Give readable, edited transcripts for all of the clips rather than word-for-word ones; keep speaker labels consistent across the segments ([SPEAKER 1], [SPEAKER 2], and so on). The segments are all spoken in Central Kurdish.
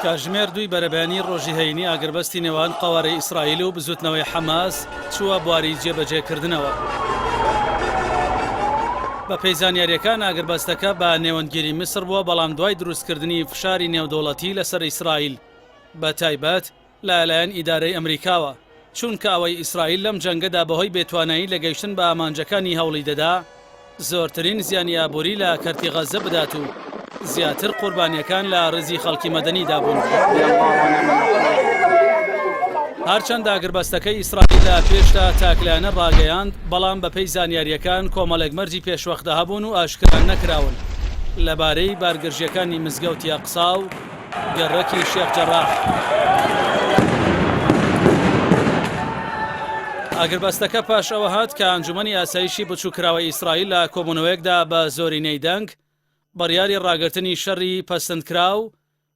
[SPEAKER 1] کاتژمێر دوی بەرەبەیانی ڕۆژی هەینی ئاگربەستی نێوان قەوارەی ئیسرائیل و بزوتنەوەی حەماس چووە بواری جێبەجێکردنەوە. بە پێی زانیاریەکان ئاگربەستەکە بە نێوەندگیری میسر بووە، بەڵام دوای دروستکردنی فشاری نێودەوڵەتی لەسەر ئیسرائیل بە تایبەت لەلایەن ئیدارەی ئەمریکاوە، چونکە ئەوەی ئیسرائیل لەم جەنگەدا بەهۆی بێتوانایی لە گەیشتن بە ئامانجەکانی هەوڵی دەدا زۆرترین زیانی ئابووری لە کەرتی غەزە بدات و زیاتر قوربانیەکان لە ڕزی خەڵکی مەدەنیدا بوون. هەرچەند ئاگربەستەکەی ئیسرائیل لە پێشدا تاکلایانە ڕاگەیاند، بەڵام بە پێی زانیاریەکان کۆمەڵێک مەرجی پێشوەختە هەبوون و ئاشکران نەکراون لەبارەی بارگرژیەکانی مزگەوتی ئەقسا و گەڕەکی شێخ جەراح. ئاگربەستەکە پاش ئەوە هات کە ئەنجومەنی ئاسایشی بچووکراوەی ئیسرائیل لە کۆبوونەوەیەکدا بە زۆرینەی دەنگ بڕیاری ڕاگررتنی شەڕی پەسەندکرا و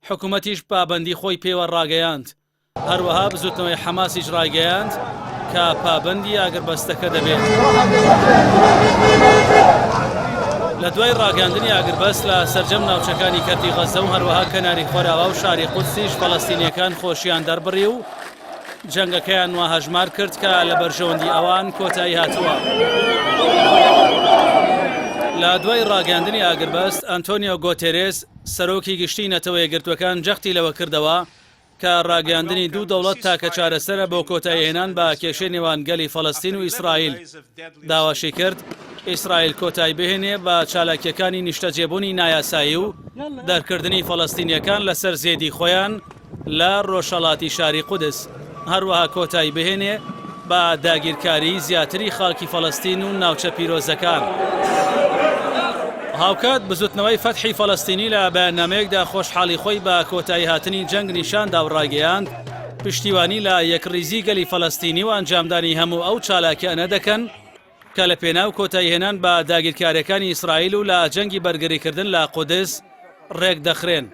[SPEAKER 1] حکوومەتیش پابەندی خۆی پێوە ڕاگەیاند. هەروەها بزوتنەوەی حەماسیش ڕاگەیاند کە پابەندی ئاگربەستەکە دەبێت. لە دوای ڕاگەاندنی ئاگربەست لە سەرجەم ناوچەکانی کەرتی غەزە و هەروەها کەناری خۆراوە و شاری قودسیش فەڵەستینیەکان خۆشیان دەربڕی و جەنگەکەیان وا هەژمار کرد کە لە بەرژەوەندی ئەوان کۆتایی هاتووە. لە دوای ڕاگەاندنی ئاگربەست ئەنتۆنیۆ گۆتێرێس سەرۆکی گشتی نەتەوە یەکگرتوەکان جەختی لەوە کردەوە کە ڕاگەاندنی دوو دەوڵەت تاکە چارەسەرە بۆ کۆتاییهێنان بە کێشەی نێوان گەلی فەڵەستین و ئیسرائیل. داواشی کرد ئیسرائیل کۆتایی بهێنێ بە چالاکیەکانی نیشتەجێبوونی نایاسایی و دەرکردنی فەڵەستینیەکان لەسەر زێدی خۆیان لە ڕۆژهەڵاتی شاری قودس، هەروەها کۆتایی بهێنێ بە داگیرکاری زیاتری خاڵکی فەڵەستین و ناوچە پیرۆزەکان. هاوکات بزوتنەوەی فەتحی فەڵەستینی لە بەیاننامەیەکدا خۆشحاڵی خۆی بە کۆتایی هاتنی جەنگ نیشاندا و ڕاگەیاند پشتیوانی لە یەکڕیزی گەلی فەڵەستینی و ئەنجامدانی هەموو ئەو چالاکیانە دەکەن کە لە پێناو کۆتاییهێنان بە داگیرکاریەکانی ئیسرائیل و لە جەنگی بەرگریکردن لە قودس ڕێک دەخرێن.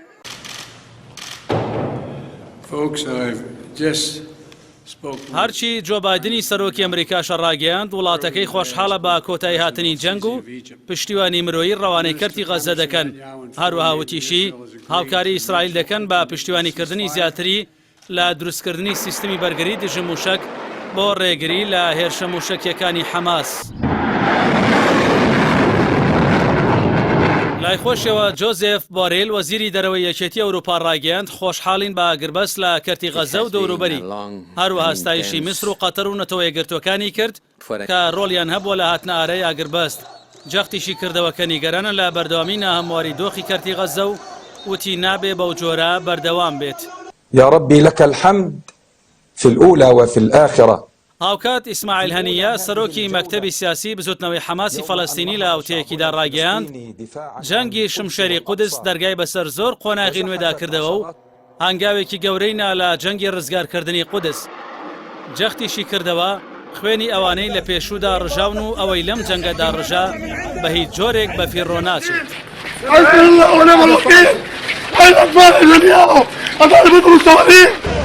[SPEAKER 1] هەرچی جۆ بایدنی سەرۆکی ئەمریکاشە ڕاگەیاند وڵاتەکەی خۆشحاڵە بە کۆتایی هاتنی جەنگ و پشتیوانی مرۆیی ڕەوانەی کەرتی غەزە دەکەن. هەروەها وتیشی هاوکاری ئیسرائیل دەکەن بە پشتیوانیکردنی زیاتری لە دروستکردنی سیستمی بەرگری دژە موشک بۆ ڕێگری لە هێرشە موشکیەکانی حەماس. لای خۆشەوە جۆزێف بۆرێل وەزیری دەرەوەی یەکێتی ئەوروپا ڕاگەیاند خۆشحاڵین بە ئاگربەست لە کەرتی غەزە و دەوروبەری. هەروەها ستایشی میسر و قەتەر و نەتەوە یەکگرتوەکانی کرد کە ڕۆڵیان هەبووە لە هاتنە ئارەی ئاگربەست. جەختیشی کردەوە کە نیگەرانە لە بەردەوامی ناهەمواری دۆخی کەرتی غەزە و وتی نابێ بەو جۆرە بەردەوام بێت.
[SPEAKER 2] يا ربي لك الحمد في الأولى وفي الآخرة.
[SPEAKER 1] هاوکات ئیسماعیل هەنیە سەرۆکی مەکتەبی سیاسی بزوتنەوەی حەماسی فەڵەستینی لە ئەوتەیەکیدا ڕاگەیاند جەنگی شمشێری قودس دەرگای بەسەر زۆر قۆناغی نوێدا کردەوە و هەنگاوێکی گەورەی نا لە جەنگی ڕزگارکردنی قودس. جەختیشی کردەوە خوێنی ئەوانەی لە پێشوودا ڕژاون و ئەوەی لەم جەنگەدا ڕژا بە هیچ جۆرێک بەفیڕۆ ناچێت.
[SPEAKER 3] حسبي الله ونعم الوكيل. أين أطفال الجميع؟ أطالب بالمستوردين.